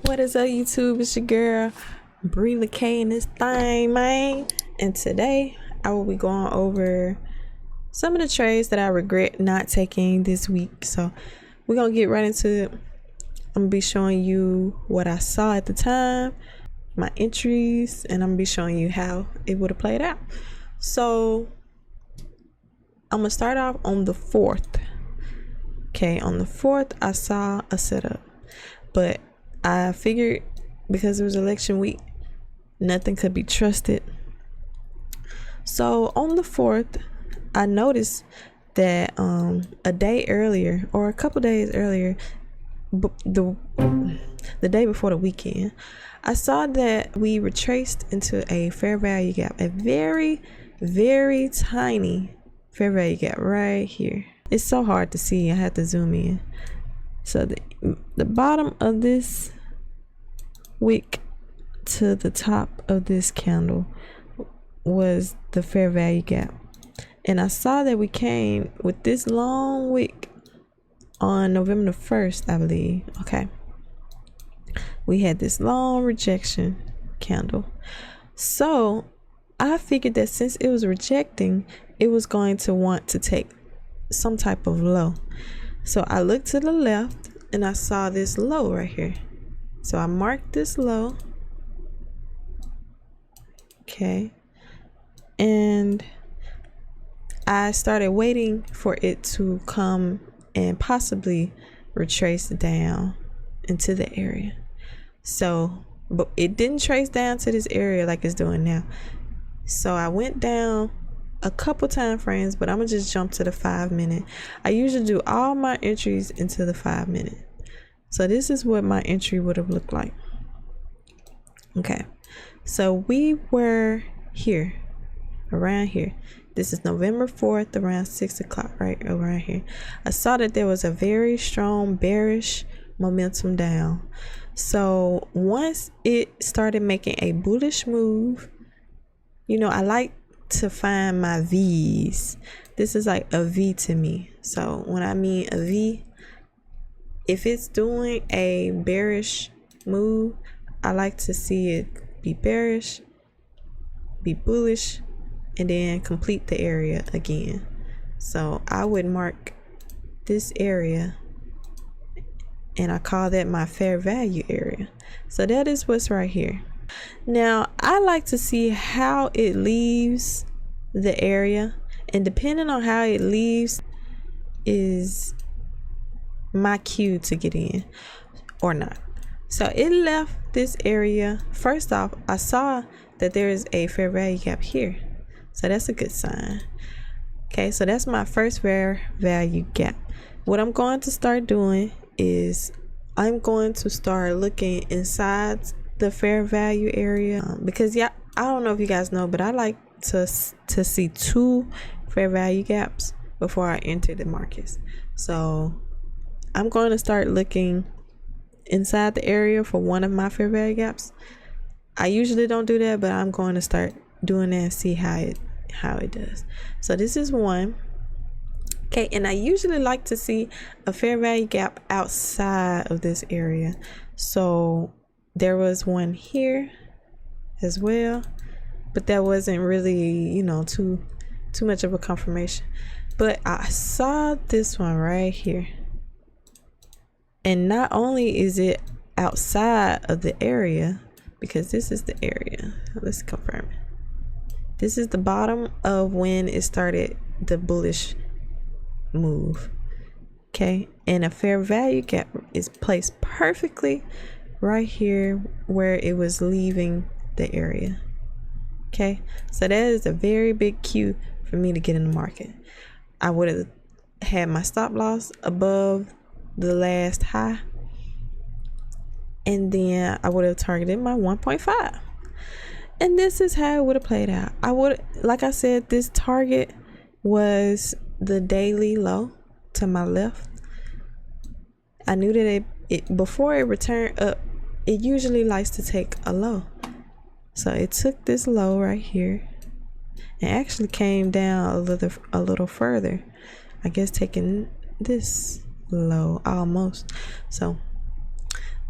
What is up, YouTube? It's your girl Bree K in this thing, man. And today I will be going over some of the trades that I regret not taking this week. So we're gonna get right into it. I'm gonna be showing you what I saw at the time, my entries, and I'm gonna be showing you how it would have played out. So I'm gonna start off on the 4th. Okay, on the 4th I saw a setup, but I figured because it was election week, nothing could be trusted. So on the 4th, I noticed that a day earlier, or a couple days earlier, the day before the weekend, I saw that we retraced into a fair value gap, a very, very tiny fair value gap right here. It's so hard to see. I have to zoom in. So the bottom of this wick to the top of this candle was the fair value gap, and I saw that we came with this long wick on November the 1st, I believe. Okay, we had this long rejection candle, so I figured that since it was rejecting, it was going to want to take some type of low. So I looked to the left and I saw this low right here. So I marked this low. Okay. And I started waiting for it to come and possibly retrace down into the area. So, but it didn't trace down to this area like it's doing now. So I went down a couple time frames, but I'm gonna just jump to the 5-minute. I usually do all my entries into the 5-minute. So this is what my entry would have looked like. Okay, so we were here, around here. This is November 4th, around 6 o'clock, right around here. I saw that there was a very strong bearish momentum down. So once it started making a bullish move, you know, I like to find my V's. This is like a V to me. So when I mean a V, if it's doing a bearish move, I like to see it be bearish, be bullish, and then complete the area again. So I would mark this area and I call that my fair value area. So that is what's right here. Now I like to see how it leaves the area, and depending on how it leaves is my cue to get in or not. So it left this area. First off, I saw that there is a fair value gap here, so that's a good sign. Okay, so that's my first fair value gap. What I'm going to start doing is I'm going to start looking inside the fair value area, because yeah, I don't know if you guys know, but I like to see 2 fair value gaps before I enter the markets. So I'm going to start looking inside the area for one of my fair value gaps. I usually don't do that, but I'm going to start doing that and see how it does. So this is one. Okay, and I usually like to see a fair value gap outside of this area. So there was one here as well, but that wasn't really, you know, too much of a confirmation. But I saw this one right here, and not only is it outside of the area, because this is the area. Let's confirm it. This is the bottom of when it started the bullish move. Okay, and a fair value gap is placed perfectly right here where it was leaving the area. Okay, so that is a very big cue for me to get in the market. I would have had my stop loss above the last high, and then I would have targeted my 1.5, and this is how it would have played out. I would, like I said, this target was the daily low to my left. I knew that it before it returned up, it usually likes to take a low. So it took this low right here and actually came down a little further. I guess taking this low almost. So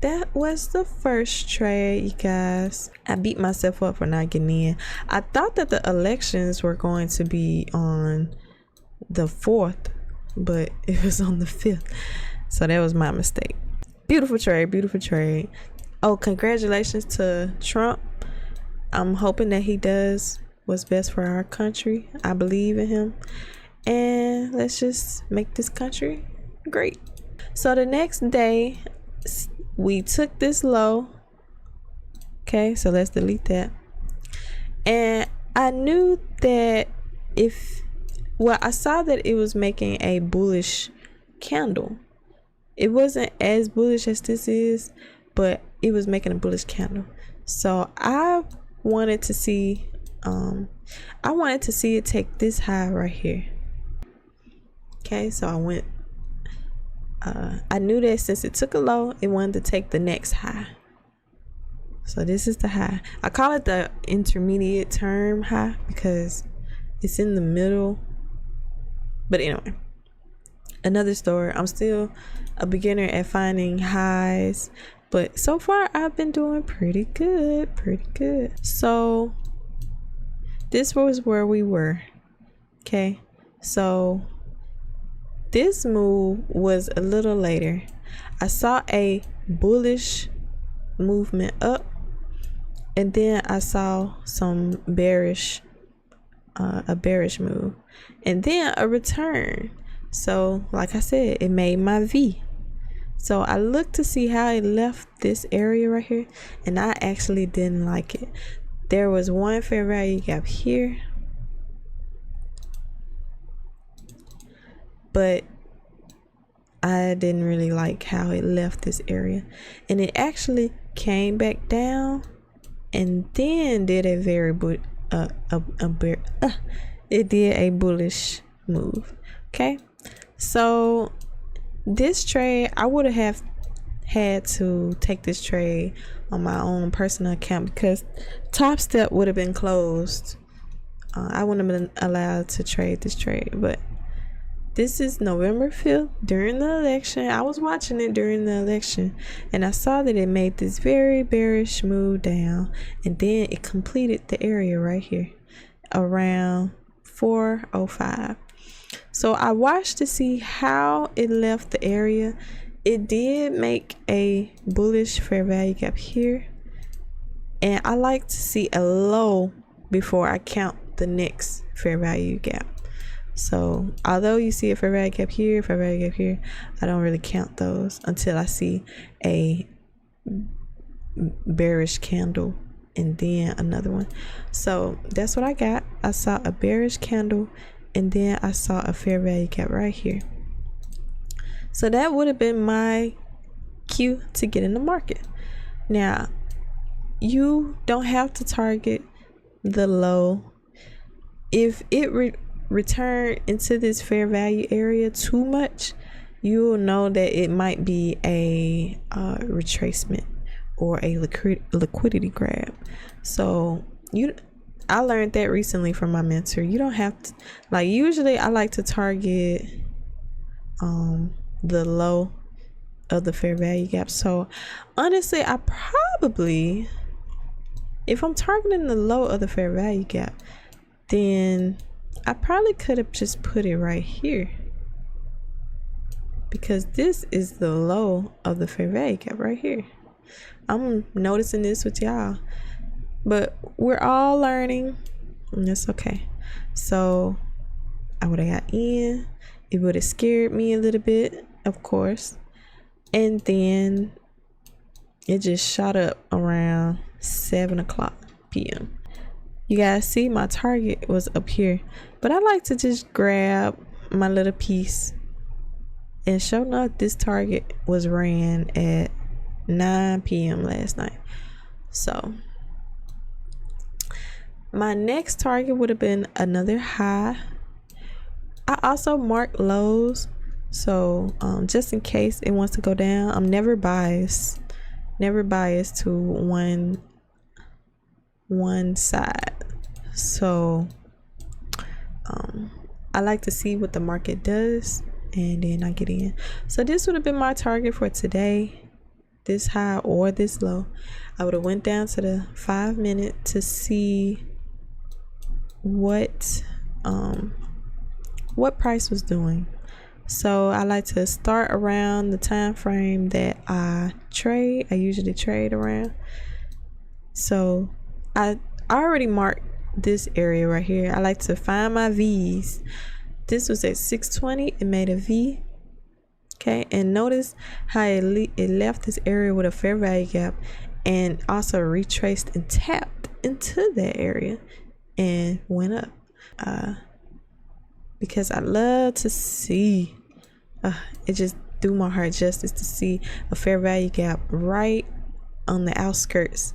that was the first trade, you guys. I beat myself up for not getting in. I thought that the elections were going to be on the 4th, but it was on the 5th. So that was my mistake. Beautiful trade, beautiful trade. Oh, congratulations to Trump. I'm hoping that he does what's best for our country. I believe in him. And let's just make this country great. So the next day, we took this low. Okay, so let's delete that. And I knew that I saw that it was making a bullish candle. It wasn't as bullish as this is, but it was making a bullish candle. So I wanted to see it take this high right here. Okay, so I went. I knew that since it took a low, it wanted to take the next high. So this is the high. I call it the intermediate term high because it's in the middle. But anyway, another story. I'm still a beginner at finding highs, but so far I've been doing pretty good. So this was where we were. Okay, so this move was a little later. I saw a bullish movement up, and then I saw some bearish a bearish move, and then a return. So like I said, it made my V. So I looked to see how it left this area right here, and I actually didn't like it. There was one fair value gap here, but I didn't really like how it left this area, and it actually came back down and then did a very it did a bullish move. Okay, so this trade, I would have had to take this trade on my own personal account because Top Step would have been closed. I wouldn't have been allowed to trade this trade. But this is November 5th during the election. I was watching it during the election, and I saw that it made this very bearish move down, and then it completed the area right here around 405. So I watched to see how it left the area. It did make a bullish fair value gap here, and I like to see a low before I count the next fair value gap. So although you see a fair value gap here, fair value gap here, I don't really count those until I see a bearish candle and then another one. So that's what I got. I saw a bearish candle, and then I saw a fair value gap right here. So that would have been my cue to get in the market. Now, you don't have to target the low. If it return into this fair value area too much, you'll know that it might be a retracement or a liquidity grab. So I learned that recently from my mentor. You don't have to, like, usually I like to target the low of the fair value gap. So honestly, I probably, if I'm targeting the low of the fair value gap, then I probably could have just put it right here, because this is the low of the fair value gap right here. I'm noticing this with y'all, but we're all learning, and that's okay. So I would have got in. It would have scared me a little bit, of course, and then it just shot up around 7:00 p.m. You guys see my target was up here, but I like to just grab my little piece, and sure enough, this target was ran at 9 p.m. last night. So my next target would have been another high. I also marked lows, so just in case it wants to go down. I'm never biased to one side. So I like to see what the market does, and then I get in. So this would have been my target for today. this high or this low, I would have went down to the 5 minute to see what price was doing. So I like to start around the time frame that I usually trade around. So I already marked this area right here. I like to find my V's. This was at 620. It made a V. Okay, and notice how it left this area with a fair value gap and also retraced and tapped into that area and went up. Because I love to see, it just do my heart justice to see a fair value gap right on the outskirts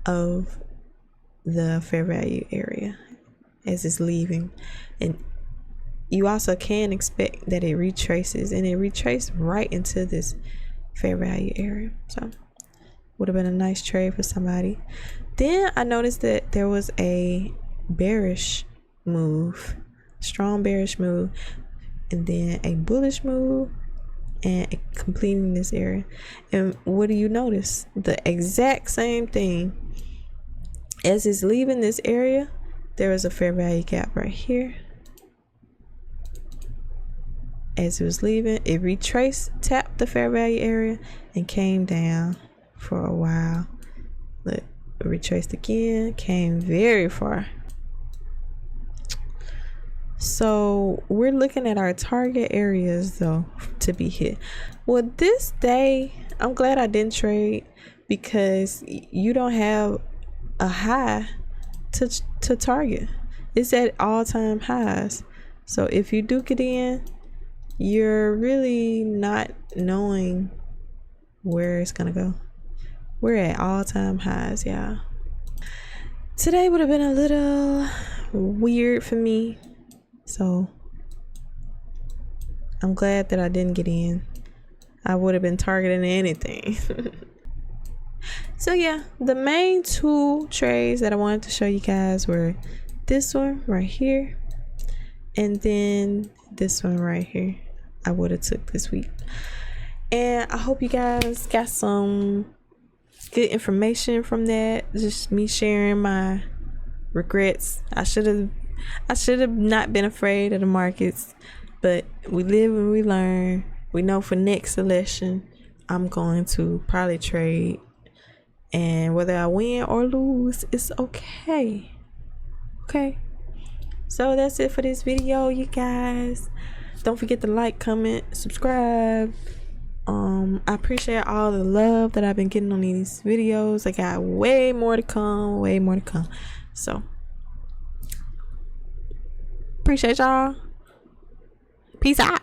of the fair value area as it's leaving. And you also can expect that it retraces, and it retraced right into this fair value area. So would have been a nice trade for somebody. Then I noticed that there was a bearish move, strong bearish move, and then a bullish move, and completing this area. And what do you notice? The exact same thing. As it's leaving this area, there is a fair value gap right here. As it was leaving, it retraced, tapped the fair value area, and came down for a while. Look, it retraced again, came very far. So we're looking at our target areas though to be hit. Well, this day, I'm glad I didn't trade, because you don't have a high to target. It's at all-time highs. So if you do get in, you're really not knowing where it's gonna go. We're at all-time highs, y'all. Today would have been a little weird for me, so I'm glad that I didn't get in. I would have been targeting anything. So yeah, the main two trades that I wanted to show you guys were this one right here, and then this one right here. I would have took this week. And I hope you guys got some good information from that. Just me sharing my regrets. I should have not been afraid of the markets, but we live and we learn. We know for next election, I'm going to probably trade, and whether I win or lose, it's okay. Okay. So that's it for this video, you guys. Don't forget to like, comment, subscribe. I appreciate all the love that I've been getting on these videos. I got way more to come. So appreciate y'all. Peace out.